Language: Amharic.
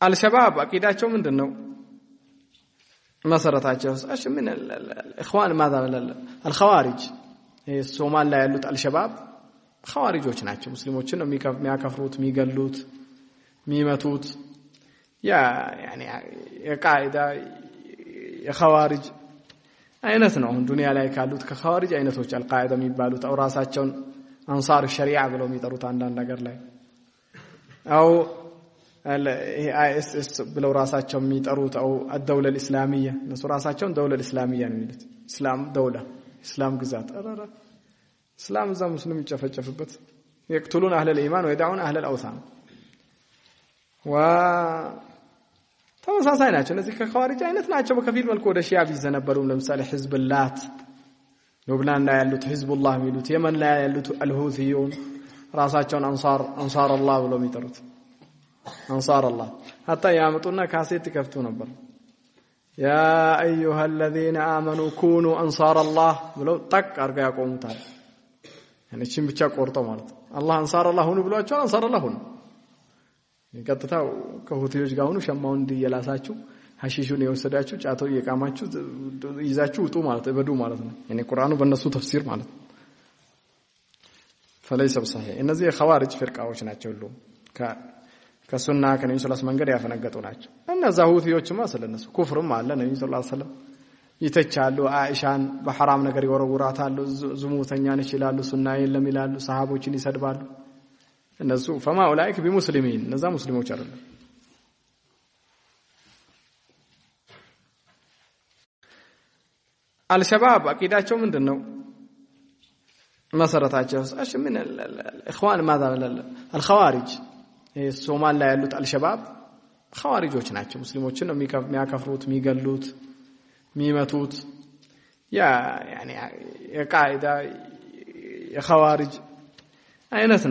አልሸባብ አቂዳቸው ምንድነው መሰረታቸው እሺ ምን الاخوان ماذا الخوارج ሶማል ላይ ያሉት አልሸባብ ኸዋሪጆች ናቸው ሙስሊሞችን ነው የሚያከፍሩት የሚገሉት የሚመቱት يعني የቃይዳ የኸዋሪጅ አይነት ነው ዱንያ ላይ ካሉት ከኸዋሪጅ አይነቶች አልቃይዳ የሚባሉት አው ራሳቸውን አንሳር ሸሪዓ ብለው የሚጠሩት አንዳንድ ነገር ላይ አው ISIS ብለው ራሳቸው የሚጠሩት አው الدولة الإسلامية እነሱ ራሳቸውን دولة الإسلامية ነው የሚሉት እስላም دولة እስላም ግዛት አራራ እስላም እዛ ሙስሊም ይጨፈጨፍበት يقتلون اهل الايمان ويدعون اهل الاوثان ተመሳሳይ ናቸው እነዚህ ከኸዋሪጅ አይነት ናቸው በከፊል መልኩ ወደ ሺዓ ቢዘነበሩ ለምሳሌ ህዝብ ላት ሉብናን ላይ ያሉት ህዝቡላህ የሚሉት የመን ላይ ያሉት አልሁቲዩን ራሳቸውን አንሳር አላህ ብለው የሚጠሩት አንሳር አላህ hatta ያመጡና ካሴት ይከፍቱ ነበር يا ايها الذين امنوا كونوا انصار الله ብለው ጠቅ አርጋ ያቆሙታል እነቺን ብቻ ቆርጠው ማለት አላህ አንሳር አላህ ሁኑ ብሏቸው አንሳር አላህ ሁኑ ይቀጥታው ከሁቲዮች ጋር ሁኑ ሸማው እንዲየላሳችሁ ሐሺሹን የወሰዳችሁ ጫተው የቃማችሁ ይዛችሁ ውጡ ማለት እበዱ ማለት ነው እኔ ቁርአኑ በእነሱ ተፍሲር ማለት فليس بصحيح እነዚህ የኸዋሪጅ ፍርቃዎች ናቸው ሁሉ ከሱና ከነብዩ ሰለላሁ ዐለይሂ ወሰለም መንገድ ያፈነገጡ ናቸው እነዛ ሁቲዮችማ ስለነሱ ኩፍርም አለ ነብዩ ሰለላሁ ዐለይሂ ወሰለም ይተቻሉ አኢሻን በሐራም ነገር ይወረውራታሉ ዝሙተኛ ነች ይላሉ ሱና የለም ይላሉ ሰሃቦችን ይሰድባሉ እነሱ فما اولئك بمسلمين እነዛ ሙስሊሞች አይደሉም አልሸባብ አቂዳቸው ምንድነው መሰረታቸው እሺ ምን الاخوان ماذا الخوارج ሶማል ላይ ያሉት አልሸባብ ኸዋሪጆች ናቸው ሙስሊሞችን ነው የሚያከፍሩት የሚገሉት የሚመቱት يعني የቃይዳ የኸዋሪጅ አይነት ነው